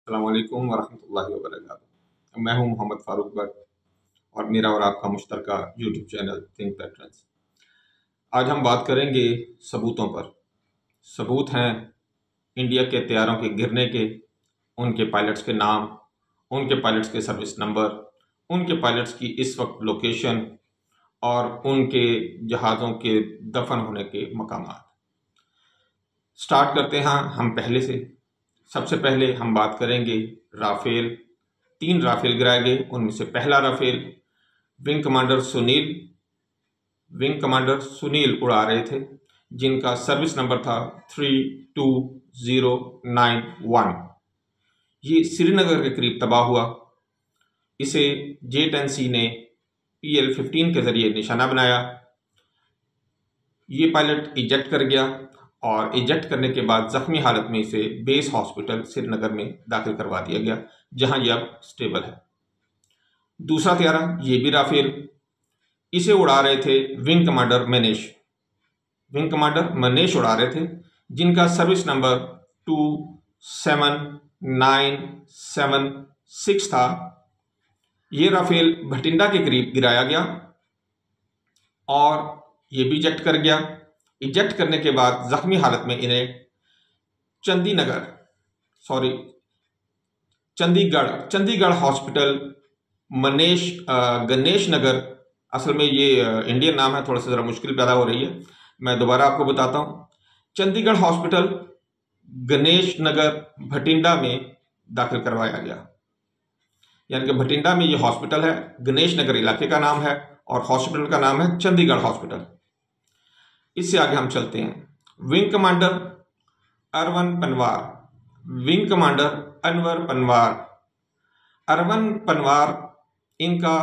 अस्सलाम वालेकुम वरहमतुल्लाहि वबरकातुहू। मैं हूं मोहम्मद फारूक भट्ट और मेरा और आपका मुश्तरका यूट्यूब चैनल थिंक पैटर्न्स। आज हम बात करेंगे सबूतों पर। सबूत हैं इंडिया के तैयारों के गिरने के, उनके पायलट्स के नाम, उनके पायलट्स के सर्विस नंबर, उनके पायलट्स की इस वक्त लोकेशन और उनके जहाज़ों के दफन होने के मकामात। स्टार्ट करते हैं हम पहले से। सबसे पहले हम बात करेंगे राफेल। 3 राफेल गिराए गए। उनमें से पहला राफेल विंग कमांडर सुनील उड़ा रहे थे, जिनका सर्विस नंबर था 32091। ये श्रीनगर के करीब तबाह हुआ। इसे J-10C ने PL-15 के जरिए निशाना बनाया। ये पायलट इजेक्ट कर गया और इजेक्ट करने के बाद जख्मी हालत में इसे बेस हॉस्पिटल श्रीनगर में दाखिल करवा दिया गया, जहां ये अब स्टेबल है। दूसरा त्यारा ये भी राफेल, इसे उड़ा रहे थे विंग कमांडर मनेश उड़ा रहे थे, जिनका सर्विस नंबर 27976 था। ये राफेल भटिंडा के करीब गिराया गया और ये भी इजेक्ट कर गया। इजेक्ट करने के बाद जख्मी हालत में इन्हें चंडीगढ़ हॉस्पिटल गणेश नगर, असल में ये इंडियन नाम है, थोड़ा सा ज़रा मुश्किल पैदा हो रही है, मैं दोबारा आपको बताता हूँ। चंडीगढ़ हॉस्पिटल गणेश नगर भटिंडा में दाखिल करवाया गया। यानी कि भटिंडा में ये हॉस्पिटल है, गणेश नगर इलाके का नाम है और हॉस्पिटल का नाम है चंडीगढ़ हॉस्पिटल। इससे आगे हम चलते हैं। विंग कमांडर अरवन पनवार, इनका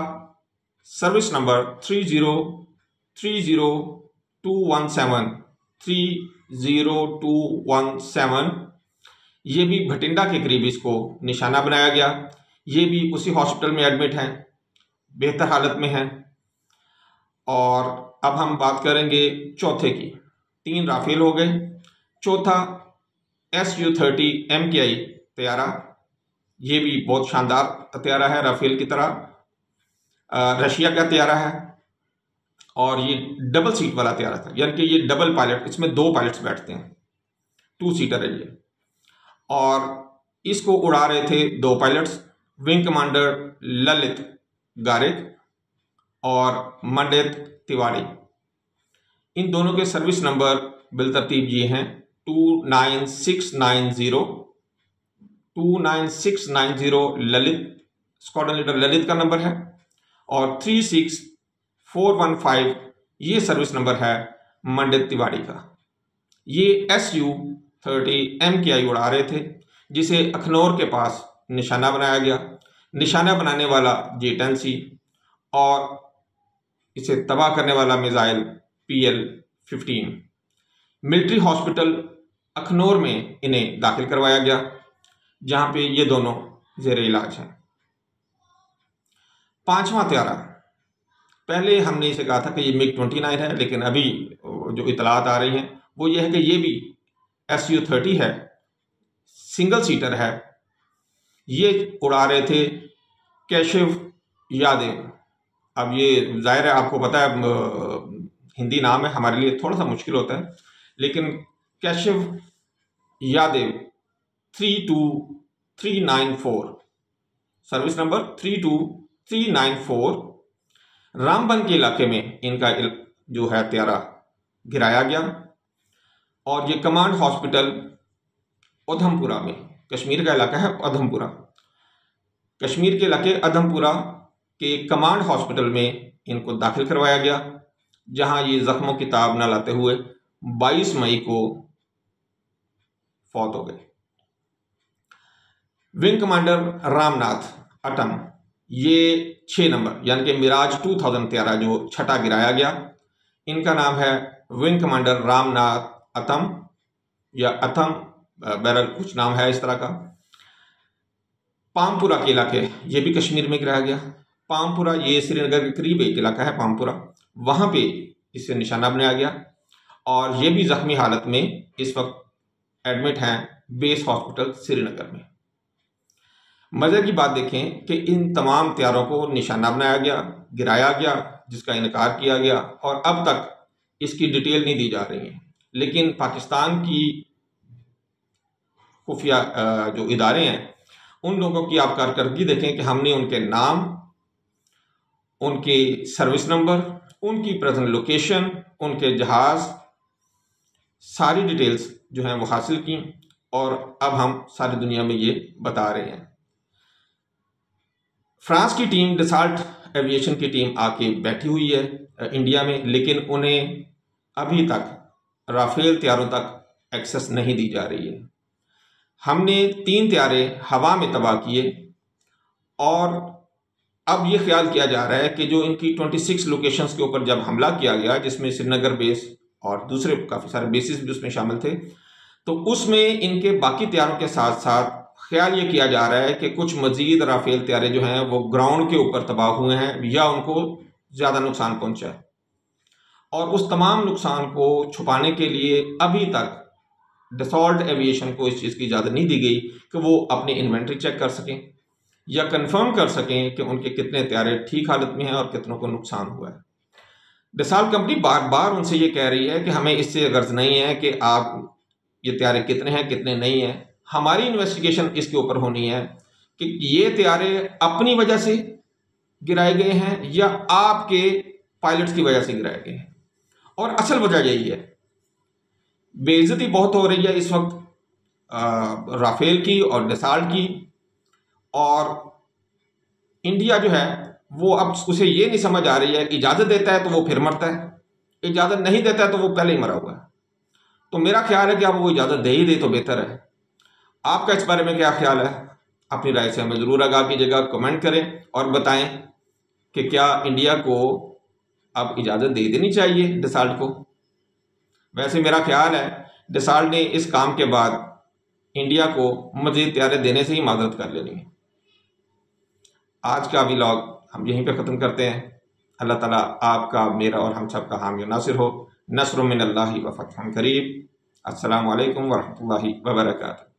सर्विस नंबर 30217। ये भी भटिंडा के करीब इसको निशाना बनाया गया। ये भी उसी हॉस्पिटल में एडमिट हैं, बेहतर हालत में हैं। और अब हम बात करेंगे चौथे की। 3 राफेल हो गए। चौथा Su-30 MKI तैयारा, ये भी बहुत शानदार तैयारा है राफेल की तरह। रशिया का तैयारा है और ये डबल सीट वाला तैयारा था, यानी कि ये डबल पायलट, इसमें 2 पायलट्स बैठते हैं, 2 सीटर है ये। और इसको उड़ा रहे थे 2 पायलट्स, विंग कमांडर ललित गारिक और मंडित तिवारी। इन दोनों के सर्विस नंबर बिलतरतीब ये हैं 29690 ललित, स्क्वाड्रन लीडर ललित का नंबर है, और 36415 ये सर्विस नंबर है मंडित तिवारी का। ये Su-30 MKI उड़ा रहे थे, जिसे अखनौर के पास निशाना बनाया गया। निशाना बनाने वाला J-10C और इसे तबाह करने वाला मिसाइल PL-15। मिलिट्री हॉस्पिटल अखनौर में इन्हें दाखिल करवाया गया, जहां पे ये दोनों जेरे इलाज हैं। 5वां त्यारा, पहले हमने इसे कहा था कि ये MiG-29 है, लेकिन अभी जो इतलात आ रही हैं वो ये है कि ये भी Su-30 है, सिंगल सीटर है। ये उड़ा रहे थे केशव यादव। अब ये जाहिर है आपको पता है हिंदी नाम है, हमारे लिए थोड़ा सा मुश्किल होता है, लेकिन केशव यादव 32394, सर्विस नंबर 32394। रामबन के इलाके में इनका जो है त्यारा गिराया गया और ये कमांड हॉस्पिटल उधमपुरा में, कश्मीर का इलाका है उधमपुरा, कश्मीर के इलाके उधमपुरा के कमांड हॉस्पिटल में इनको दाखिल करवाया गया, जहां ये जख्मों की ताब न लाते हुए 22 मई को फौत हो गए। विंग कमांडर रामनाथ अटम, ये 6 नंबर यानी कि मिराज 2000 त्यारा जो छठा गिराया गया, इनका नाम है विंग कमांडर रामनाथ अतम या अथम, बहरहाल कुछ नाम है इस तरह का। पामपुरा के इलाके, ये भी कश्मीर में गिराया गया। पामपुरा ये श्रीनगर के करीब एक इलाका है पामपुरा, वहां पे इसे निशाना बनाया गया और ये भी जख्मी हालत में इस वक्त एडमिट हैं बेस हॉस्पिटल श्रीनगर में। मज़े की बात देखें कि इन तमाम तैयारों को निशाना बनाया गया, गिराया गया, जिसका इनकार किया गया और अब तक इसकी डिटेल नहीं दी जा रही है। लेकिन पाकिस्तान की खुफिया जो इदारे हैं, उन लोगों की आप कारकर्दगी देखें कि हमने उनके नाम, उनके सर्विस नंबर, उनकी प्रेजेंट लोकेशन, उनके जहाज़, सारी डिटेल्स जो हैं वो हासिल की और अब हम सारी दुनिया में ये बता रहे हैं। फ्रांस की टीम, डसाल्ट एविएशन की टीम आके बैठी हुई है इंडिया में, लेकिन उन्हें अभी तक राफेल तैयारों तक एक्सेस नहीं दी जा रही है। हमने 3 तैयारे हवा में तबाह किए और अब ये ख्याल किया जा रहा है कि जो इनकी 26 लोकेशंस के ऊपर जब हमला किया गया, जिसमें श्रीनगर बेस और दूसरे काफ़ी सारे बेसिस भी उसमें शामिल थे, तो उसमें इनके बाकी तैयारों के साथ साथ ख्याल ये किया जा रहा है कि कुछ मजीद राफेल तैयारे जो हैं वो ग्राउंड के ऊपर तबाह हुए हैं या उनको ज़्यादा नुकसान पहुंचा है। और उस तमाम नुकसान को छुपाने के लिए अभी तक डसॉल्ट एविएशन को इस चीज़ की इजाज़त नहीं दी गई कि वो अपनी इन्वेंट्री चेक कर सकें या कंफर्म कर सकें कि उनके कितने तैयारे ठीक हालत में हैं और कितनों को नुकसान हुआ है। डसॉल्ट कंपनी बार बार उनसे ये कह रही है कि हमें इससे गर्ज नहीं है कि आप ये तैयारे कितने हैं कितने नहीं हैं। हमारी इन्वेस्टिगेशन इसके ऊपर होनी है कि ये तैयारे अपनी वजह से गिराए गए हैं या आपके पायलट्स की वजह से गिराए गए हैं। और असल वजह यही है, बेइज्जती बहुत हो रही है इस वक्त राफेल की और डसॉल्ट की, और इंडिया जो है वो अब उसे ये नहीं समझ आ रही है, इजाज़त देता है तो वो फिर मरता है, इजाज़त नहीं देता है तो वो पहले ही मरा हुआ है। तो मेरा ख्याल है कि आप वो इजाज़त दे ही दे तो बेहतर है। आपका इस बारे में क्या ख्याल है? अपनी राय से हमें ज़रूर आगाह कीजिएगा, कमेंट करें और बताएं कि क्या इंडिया को अब इजाज़त दे देनी चाहिए डसॉल्ट को। वैसे मेरा ख्याल है डसॉल्ट ने इस काम के बाद इंडिया को मज़ीद तैयारे देने से ही माजरत कर लेनी है। आज का व्लॉग हम यहीं पे ख़त्म करते हैं। अल्लाह ताला आपका, मेरा और हम सब का हामी नासिर हो। नस्रुम मिनल्लाहि व फतहुन करीब। अस्सलामु अलैकुम व रहमतुल्लाहि व बरकातुहू।